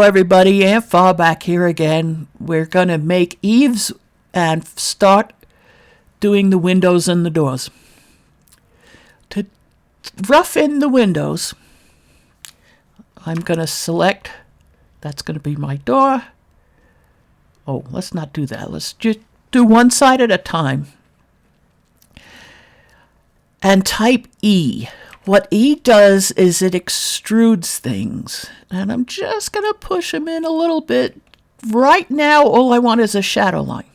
everybody, Aunt Fa back here again. We're going to make eaves and start doing the windows and the doors. To rough in the windows, I'm going to select, that's going to be my door. Oh, let's not do that. Let's just do one side at a time. And type E. What E does is it extrudes things. And I'm just going to push them in a little bit. Right now, all I want is a shadow line.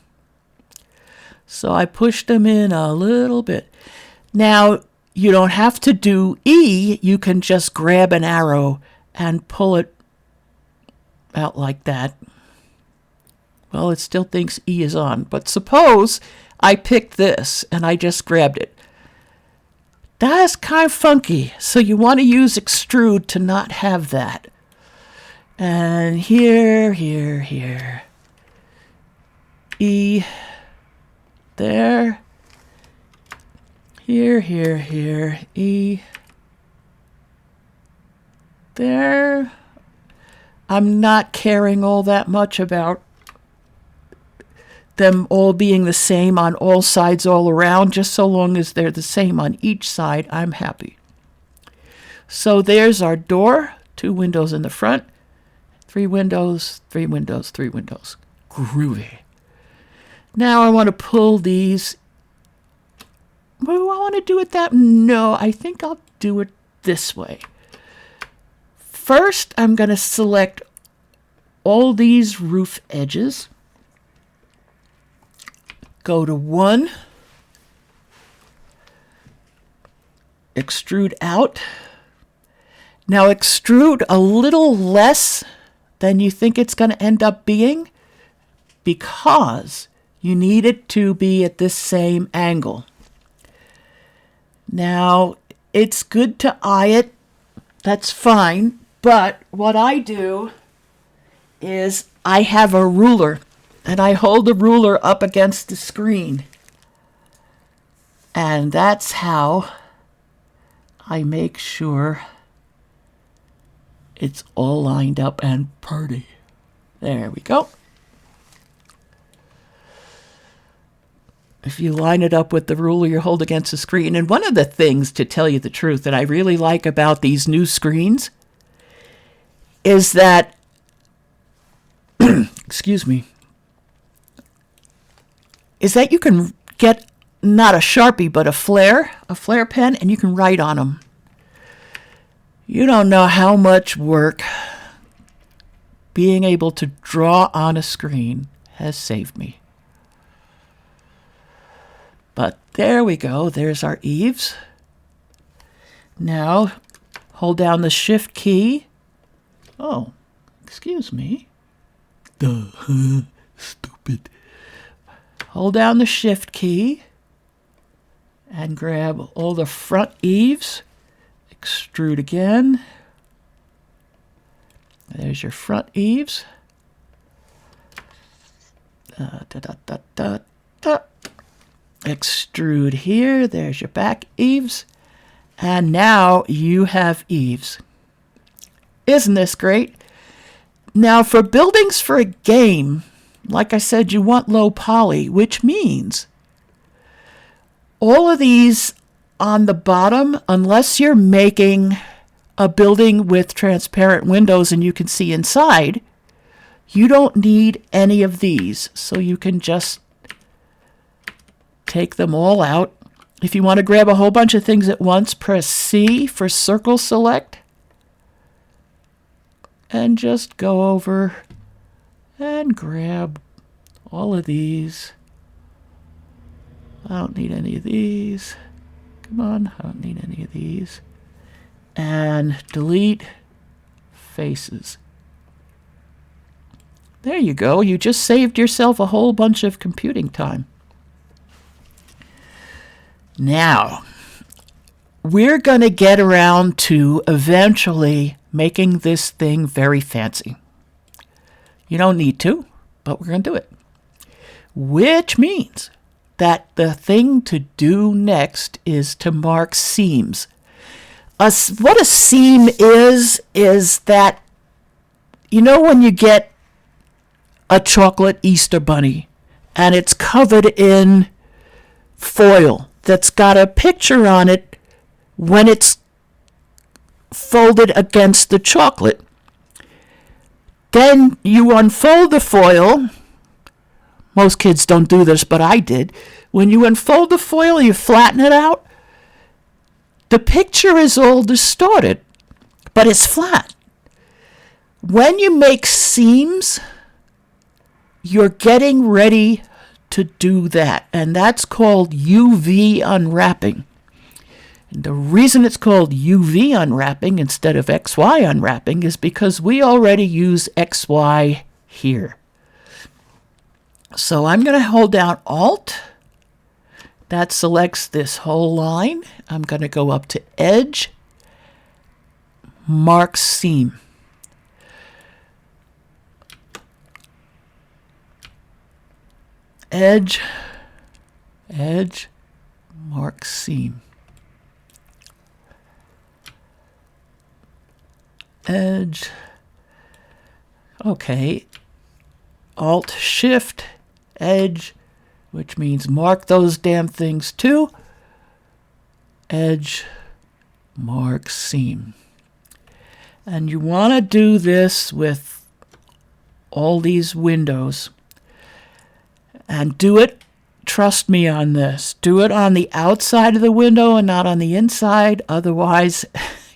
So I pushed them in a little bit. Now, you don't have to do E. You can just grab an arrow and pull it out like that. Well, it still thinks E is on. But suppose I picked this and I just grabbed it. That's kind of funky, so you want to use extrude to not have that. And here, E, there, here, E, there. I'm not caring all that much about them all being the same on all sides all around. Just so long as they're the same on each side, I'm happy. So there's our door, 2 windows in the front, 3 windows, 3 windows, 3 windows. Groovy. Now I want to pull these. What do I want to do with that? No, I think I'll do it this way. First, I'm going to select all these roof edges. Go to 1, extrude out. Now extrude a little less than you think it's going to end up being because you need it to be at this same angle. Now, it's good to eye it. That's fine. But what I do is I have a ruler. And I hold the ruler up against the screen. And that's how I make sure it's all lined up and pretty. There we go. If you line it up with the ruler you hold against the screen. And one of the things, to tell you the truth, that I really like about these new screens is that, excuse me, is that you can get not a Sharpie, but a flare pen, and you can write on them. You don't know how much work being able to draw on a screen has saved me. But there we go. There's our eaves. Now, hold down the Shift key. Oh, excuse me. Duh, stupid. Hold down the Shift key and grab all the front eaves. Extrude again. There's your front eaves. Extrude here. There's your back eaves. And now you have eaves. Isn't this great? Now for buildings for a game, like I said, you want low poly, which means all of these on the bottom, unless you're making a building with transparent windows and you can see inside, you don't need any of these. So you can just take them all out. If you want to grab a whole bunch of things at once, press C for circle select. And just go over and grab all of these. I don't need any of these. Come on, I don't need any of these. And delete faces. There you go. You just saved yourself a whole bunch of computing time. Now, we're going to get around to eventually making this thing very fancy. You don't need to, but we're going to do it. Which means that the thing to do next is to mark seams. What a seam is that You know when you get a chocolate Easter bunny and it's covered in foil that's got a picture on it when it's folded against the chocolate. Then you unfold the foil. Most kids don't do this, but I did. When you unfold the foil, you flatten it out. The picture is all distorted, but it's flat. When you make seams, you're getting ready to do that, and that's called UV unwrapping. And the reason it's called UV unwrapping instead of XY unwrapping is because we already use XY here. So I'm going to hold down Alt. That selects this whole line. I'm going to go up to Edge, Mark Seam. Edge, Mark Seam. Edge. Okay. Alt Shift Edge, which means mark those damn things too. Edge, mark seam. And you want to do this with all these windows. And do it, trust me on this, do it on the outside of the window and not on the inside. Otherwise,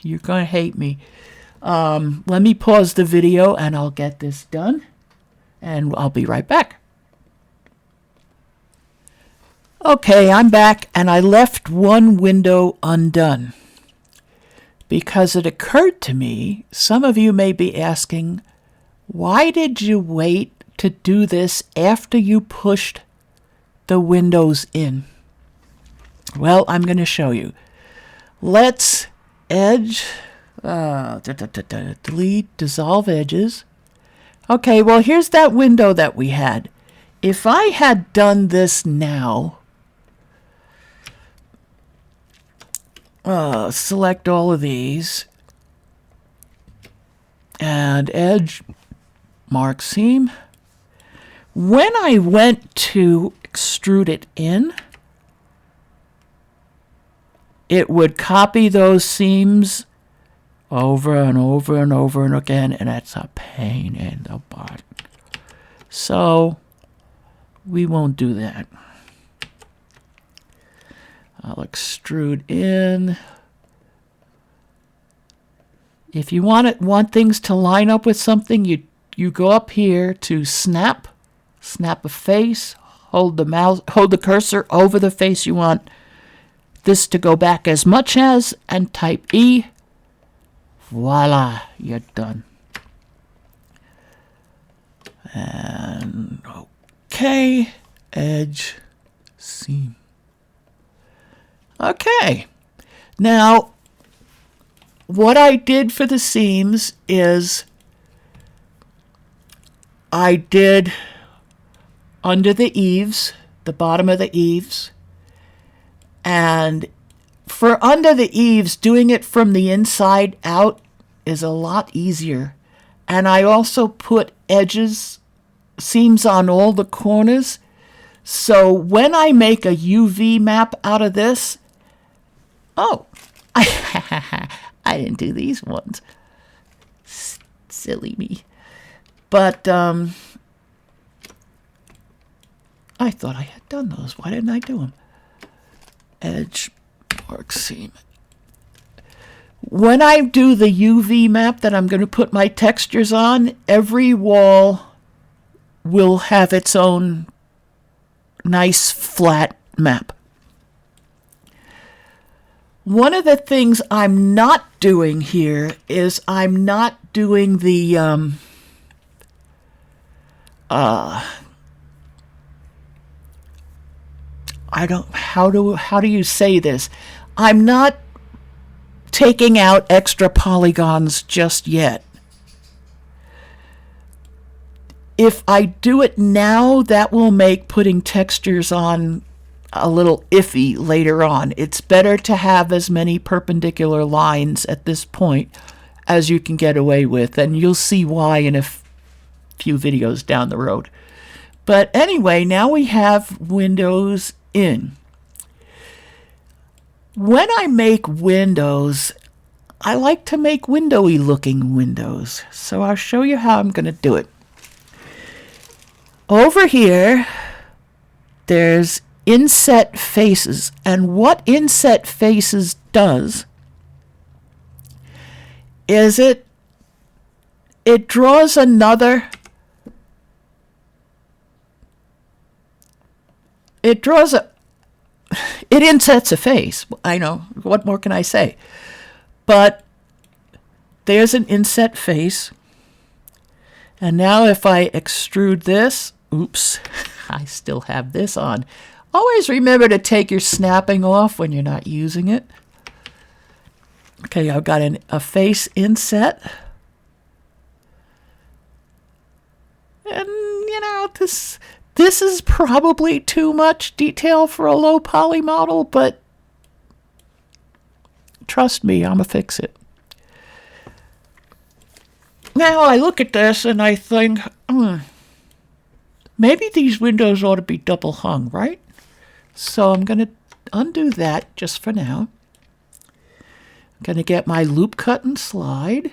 you're going to hate me. Let me pause the video and I'll get this done. And I'll be right back. Okay, I'm back and I left one window undone. Because it occurred to me, some of you may be asking, why did you wait to do this after you pushed the windows in? Well, I'm going to show you. Let's Edge, delete, dissolve edges. Okay, well, here's that window that we had. If I had done this now, select all of these, and Edge, Mark Seam. When I went to extrude it in, it would copy those seams over and over and over and again, and it's a pain in the butt. So we won't do that. I'll extrude in. If you want things to line up with something, you go up here to snap a face, hold the cursor over the face you want this to go back as much as, and type E. Voila, you're done. And okay, Edge, Seam. Okay, now what I did for the seams is I did under the eaves, the bottom of the eaves, and for under the eaves, doing it from the inside out is a lot easier. And I also put seams on all the corners. So when I make a UV map out of this, I didn't do these ones. Silly me. But I thought I had done those. Why didn't I do them? Edge, mark, seam. When I do the UV map that I'm going to put my textures on, every wall will have its own nice flat map. One of the things I'm not doing here is I'm not doing the how do you say this? I'm not taking out extra polygons just yet. If I do it now, that will make putting textures on a little iffy later on. It's better to have as many perpendicular lines at this point as you can get away with, and you'll see why in a few videos down the road. But anyway, now we have windows in. When I make windows, I like to make windowy looking windows. So I'll show you how I'm going to do it. Over here, there's inset faces. And what inset faces does is it draws another, it insets a face. I know, what more can I say? But there's an inset face. And now if I extrude this, oops, I still have this on. Always remember to take your snapping off when you're not using it. Okay, I've got a face inset. And, you know, this is probably too much detail for a low poly model, but trust me, I'm going to fix it. Now I look at this and I think, maybe these windows ought to be double hung, right? So I'm going to undo that just for now. I'm going to get my loop cut and slide.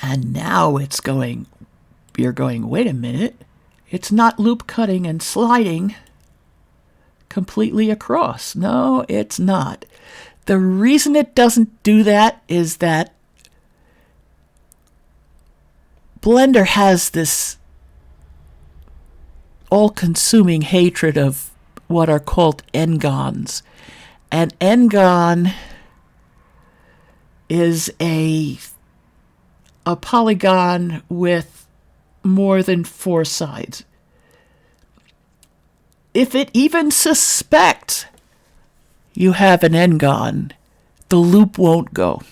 And now it's going, you're going, wait a minute. It's not loop cutting and sliding completely across. No, it's not. The reason it doesn't do that is that Blender has this all-consuming hatred of what are called n-gons. And n-gon is a polygon with more than 4 sides. If it even suspects you have an n-gon, the loop won't go.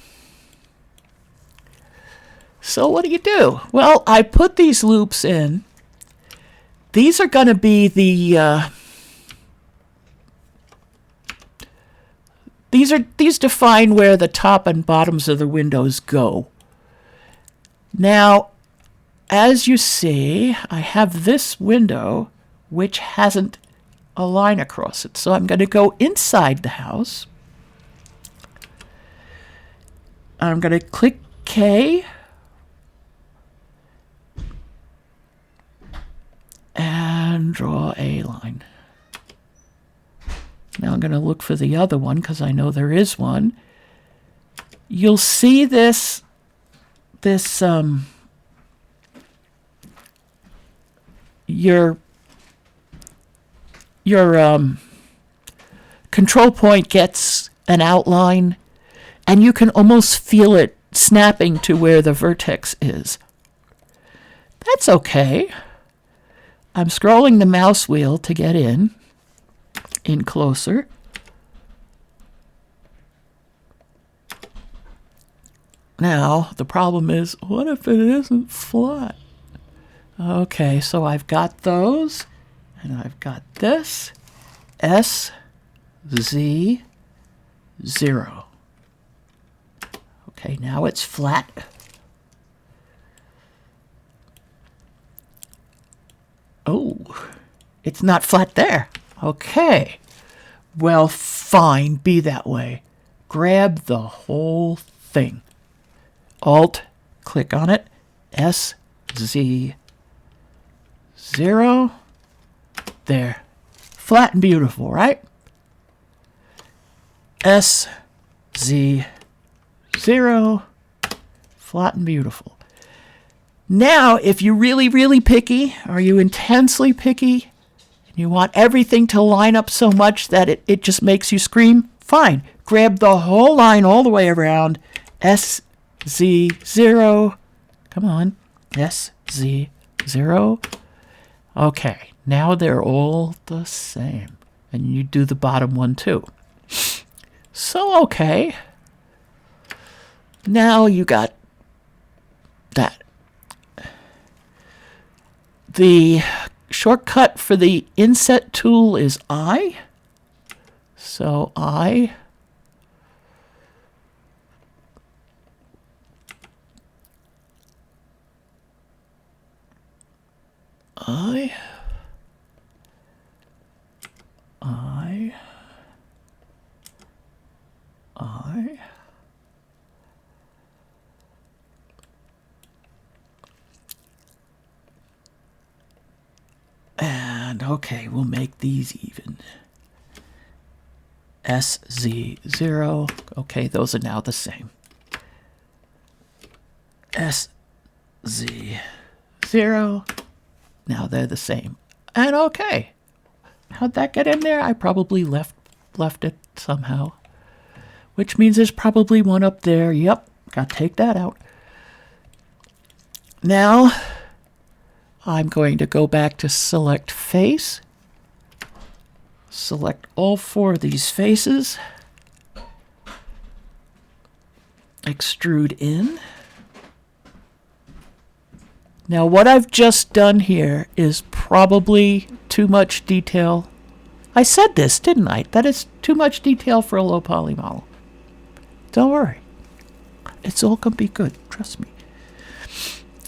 So what do? Well, I put these loops in. These are going to be the these define where the top and bottoms of the windows go. Now, as you see, I have this window which hasn't a line across it. So I'm going to go inside the house. I'm going to click K. And draw a line. Now I'm going to look for the other one because I know there is one. You'll see this your control point gets an outline, and you can almost feel it snapping to where the vertex is. That's okay. I'm scrolling the mouse wheel to get in closer. Now, the problem is, what if it isn't flat? Okay, so I've got those, and I've got this, S, Z, 0. Okay, now it's flat. Oh, it's not flat there. Okay. Well, fine, be that way. Grab the whole thing. Alt, click on it. S, Z, 0. There. Flat and beautiful, right? S, Z, 0. Flat and beautiful. Now, if you're really, really picky, or you intensely picky, and you want everything to line up so much that it just makes you scream, fine. Grab the whole line all the way around. S, Z, 0. Come on. S, Z, 0. Okay, now they're all the same. And you do the bottom one too. So, okay. Now you got that. The shortcut for the inset tool is I. So I and okay, we'll make these even. SZ0. Okay, those are now the same. SZ0. Now they're the same. And okay. How'd that get in there? I probably left it somehow. Which means there's probably one up there. Yep, gotta take that out. Now, I'm going to go back to select face. Select all 4 of these faces. Extrude in. Now what I've just done here is probably too much detail. I said this, didn't I? That is too much detail for a low poly model. Don't worry. It's all going to be good. Trust me.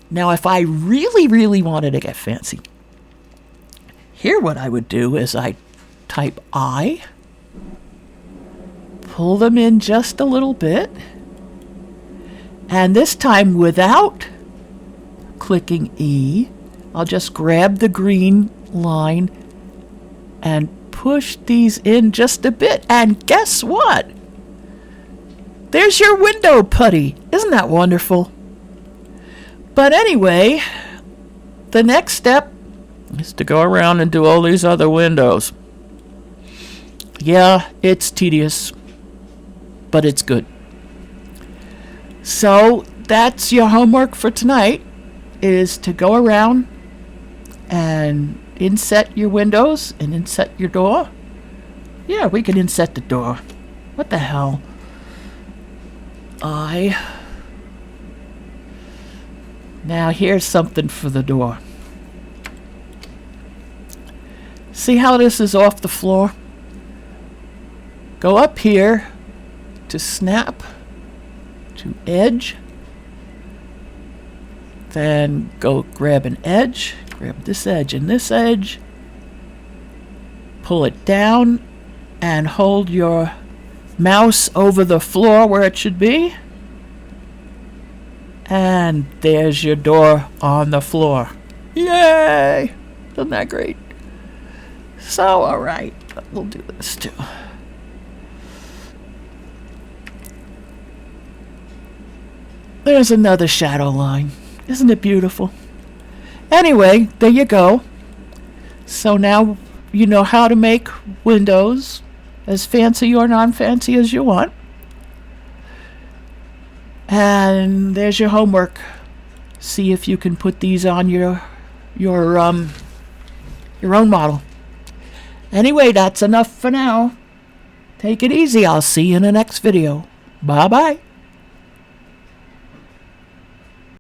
Now if I really, really wanted to get fancy, here what I would do is I'd type I, pull them in just a little bit, and this time without clicking E, I'll just grab the green line and push these in just a bit, and guess what? There's your window putty. Isn't that wonderful? But anyway, the next step is to go around and do all these other windows. Yeah, it's tedious, but it's good. So that's your homework for tonight, is to go around and inset your windows and inset your door. Yeah, we can inset the door. What the hell? Now here's something for the door. See how this is off the floor? Go up here to snap to edge. Then go grab an edge. Grab this edge and this edge. Pull it down and hold your mouse over the floor where it should be. And there's your door on the floor. Yay! Isn't that great? So, alright, we'll do this too. There's another shadow line. Isn't it beautiful? Anyway, there you go. So now you know how to make windows as fancy or non-fancy as you want. And there's your homework. See if you can put these on your own model. Anyway, that's enough for now. Take it easy. I'll see you in the next video. Bye-bye.